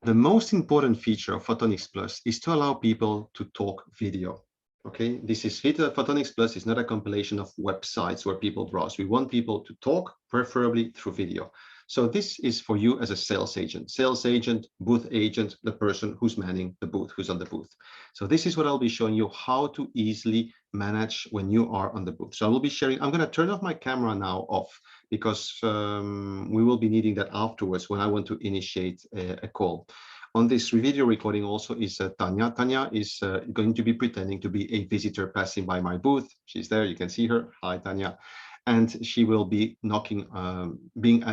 The most important feature of Photonics Plus is to allow people to talk video. Okay, this is Photonics Plus is not a compilation of websites where people browse. We want people to talk, preferably through video. So this is for you as a sales agent, booth agent, the person who's manning the booth, who's on the booth. So this is what I'll be showing you how to easily manage when you are on the booth. So I will be sharing, I'm going to turn off my camera now off because we will be needing that afterwards when I want to initiate a call. On this video recording also is Tanya. Tanya is going to be pretending to be a visitor passing by my booth. She's there, you can see her. Hi, Tanya. And she will be knocking,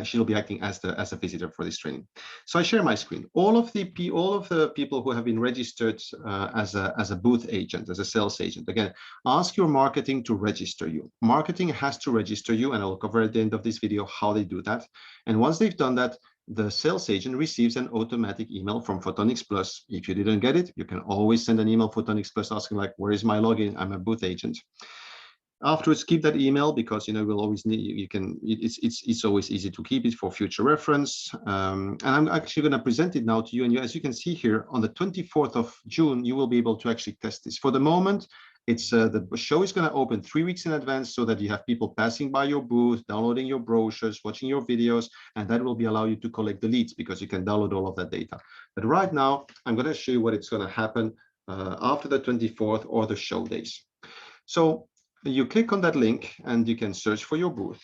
she'll be acting as a visitor for this training. So I share my screen. All of the people who have been registered as a booth agent, as a sales agent. Again, ask your marketing to register you. Marketing has to register you, and I'll cover at the end of this video how they do that. And once they've done that, the sales agent receives an automatic email from Photonics Plus. If you didn't get it, you can always send an email Photonics Plus asking like, where is my login? I'm a booth agent. Afterwards, keep that email because we'll always need, it's always easy to keep it for future reference. And I'm actually going to present it now to you. And as you can see here, on the 24th of June, you will be able to actually test this. For the moment, it's the show is going to open 3 weeks in advance so that you have people passing by your booth, downloading your brochures, watching your videos, and that will allow you to collect the leads because you can download all of that data. But right now, I'm going to show you what it's going to happen after the 24th or the show days. So you click on that link and you can search for your booth.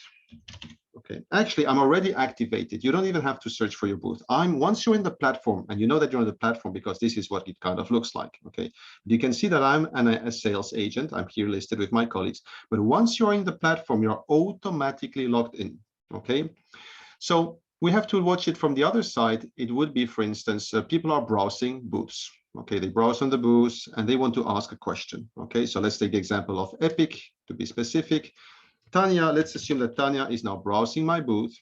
Okay, actually, I'm already activated. You don't even have to search for your booth. Once you're in the platform, and you know that you're on the platform because this is what it kind of looks like. Okay, you can see that I'm a sales agent. I'm here listed with my colleagues. But once you're in the platform, you're automatically logged in. Okay, so we have to watch it from the other side. It would be, for instance, people are browsing booths. Okay, they browse on the booths and they want to ask a question. Okay, so let's take the example of Epic to be specific. Tanya, let's assume that Tanya is now browsing my booth,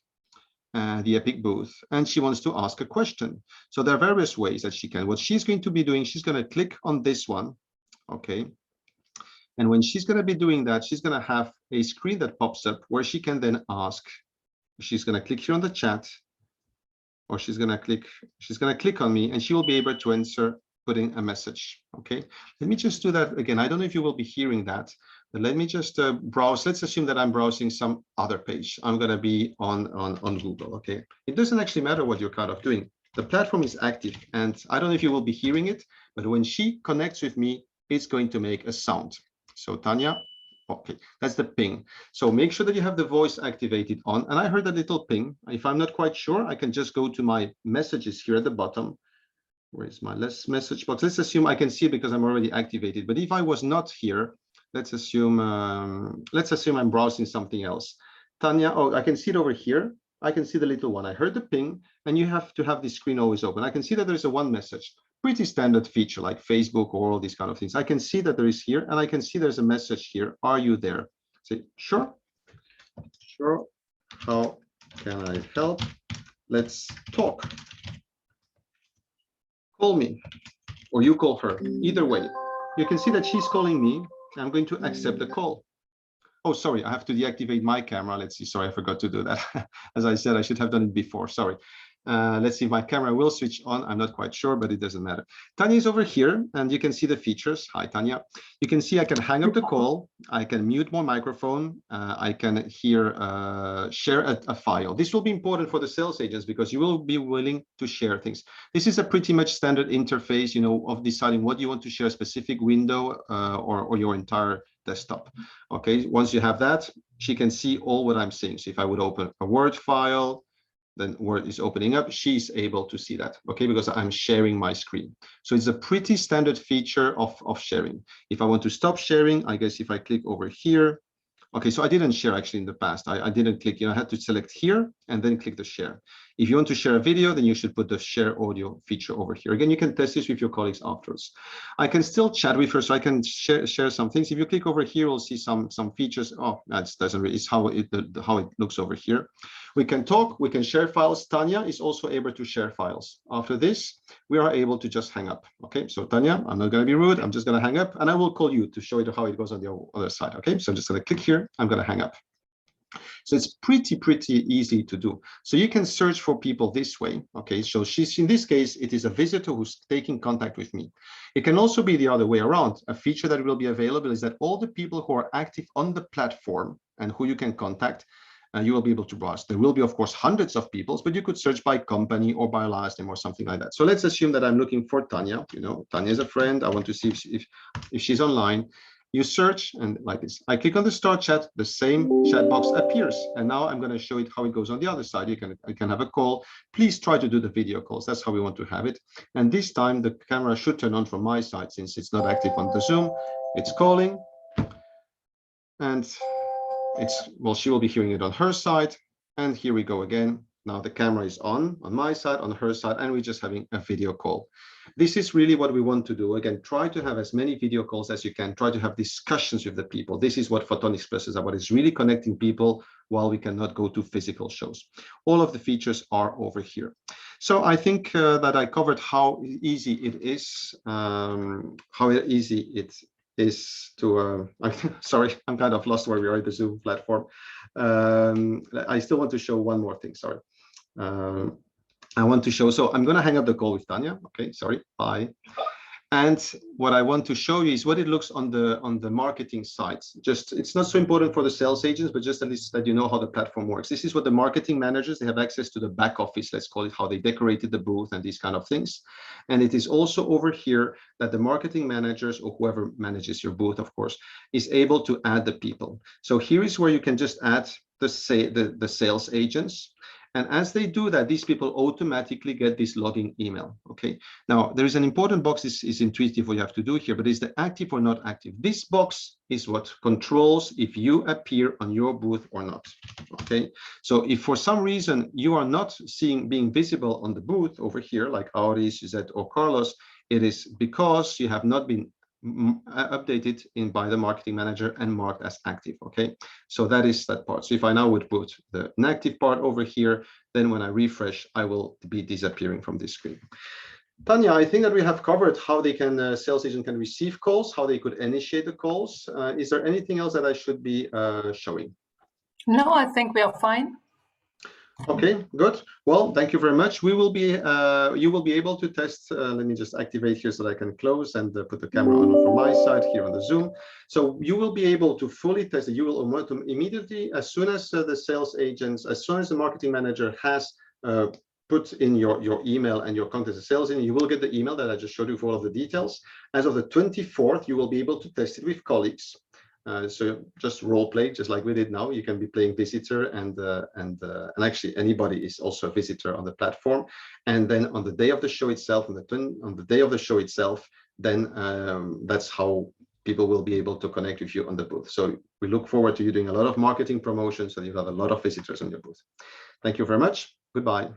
the Epic booth, and she wants to ask a question. So there are various ways that she can. What she's going to be doing, she's going to click on this one. Okay. And when she's going to be doing that, she's going to have a screen that pops up where she can then ask. She's going to click here on the chat, or she's going to click on me, and she will be able to answer putting a message. Okay, let me just do that again. I don't know if you will be hearing that, but let me just browse. Let's assume that I'm browsing some other page. I'm going to be on Google. Okay, it doesn't actually matter what you're kind of doing. The platform is active, and I don't know if you will be hearing it, but when she connects with me, it's going to make a sound. So Tanya, okay, that's the ping. So make sure that you have the voice activated on. And I heard a little ping. If I'm not quite sure, I can just go to my messages here at the bottom. Where is my message box? Let's assume I can see it because I'm already activated. But if I was not here, let's assume I'm browsing something else. Tanya, oh, I can see it over here. I can see the little one. I heard the ping, and you have to have the screen always open. I can see that there's a one message, pretty standard feature like Facebook or all these kind of things. I can see that there is here, and I can see there's a message here. Are you there? Say, sure. Sure. How can I help? Let's talk. Call me, or you call her. Either way, you can see that she's calling me. I'm going to accept the call. Oh, sorry, I have to deactivate my camera. Let's see. Sorry, I forgot to do that. As I said, I should have done it before. Sorry. Let's see if my camera will switch on. I'm not quite sure, but it doesn't matter. Tanya is over here, and you can see the features. Hi, Tanya. You can see I can hang up the call. I can mute my microphone. I can here share a file. This will be important for the sales agents because you will be willing to share things. This is a pretty much standard interface, of deciding what you want to share, a specific window or your entire desktop. Okay, once you have that, she can see all what I'm saying. So if I would open a Word file, then Word is opening up, she's able to see that, okay, because I'm sharing my screen. So it's a pretty standard feature of sharing. If I want to stop sharing, I guess if I click over here, okay, so I didn't share actually in the past. I didn't click, I had to select here and then click the share. If you want to share a video, then you should put the share audio feature over here. Again, you can test this with your colleagues afterwards. I can still chat with her, so I can share some things. If you click over here, we'll see some features. Oh, that doesn't really, it's how it looks over here. We can talk, we can share files. Tanya is also able to share files. After this, we are able to just hang up. Okay, so Tanya, I'm not going to be rude. I'm just going to hang up, and I will call you to show you how it goes on the other side. Okay, so I'm just going to click here. I'm going to hang up. So it's pretty easy to do. So you can search for people this way. Okay, so she's, in this case, it is a visitor who's taking contact with me. It can also be the other way around. A feature that will be available is that all the people who are active on the platform and who you can contact, you will be able to browse. There will be, of course, hundreds of people, but you could search by company or by last name or something like that. So let's assume that I'm looking for Tanya. You know, Tanya is a friend. I want to see if she's online. You search, and like this, I click on the start chat, the same chat box appears. And now I'm going to show it how it goes on the other side. I can have a call. Please try to do the video calls. That's how we want to have it. And this time the camera should turn on from my side since it's not active on the Zoom. It's calling. And well, she will be hearing it on her side. And here we go again. Now the camera is on my side, on her side, and we're just having a video call. This is really what we want to do. Again, try to have as many video calls as you can. Try to have discussions with the people. This is what Photonics Plus is about. It's really connecting people while we cannot go to physical shows. All of the features are over here. So I think that I covered how easy it is, is to, sorry, I'm kind of lost where we are at the Zoom platform. I still want to show one more thing, sorry. I want to show, so I'm going to hang up the call with Tanya. Okay, sorry, bye. And what I want to show you is what it looks on the marketing side. Just, it's not so important for the sales agents, but just at least that you know how the platform works. This is what the marketing managers, they have access to the back office, let's call it, how they decorated the booth and these kind of things. And it is also over here that the marketing managers, or whoever manages your booth, of course, is able to add the people. So here is where you can just add the sales agents. And as they do that, these people automatically get this login email. Okay. Now, there is an important box. This is intuitive what you have to do here, but is the active or not active? This box is what controls if you appear on your booth or not. Okay. So if for some reason you are not being visible on the booth over here, like Auri, Suzette, or Carlos, it is because you have not been updated by the marketing manager and marked as active. Okay, so that is that part. So if I now would put the inactive part over here, then when I refresh, I will be disappearing from this screen. Tanya, I think that we have covered how they can, sales agent can receive calls, how they could initiate the calls. Is there anything else that I should be showing? No, I think we are fine. Okay, good. Well, thank you very much. We will be, you will be able to test. Let me just activate here so that I can close and put the camera on from my side here on the Zoom. So you will be able to fully test it. You will immediately, as soon as the sales agents, as soon as the marketing manager has put in your email and your contact as sales agent, you will get the email that I just showed you for all of the details. As of the 24th, you will be able to test it with colleagues. So just role play, just like we did now. You can be playing visitor, and actually anybody is also a visitor on the platform. And then on the day of the show itself, on the day of the show itself, then that's how people will be able to connect with you on the booth. So we look forward to you doing a lot of marketing promotions, and you have a lot of visitors on your booth. Thank you very much. Goodbye.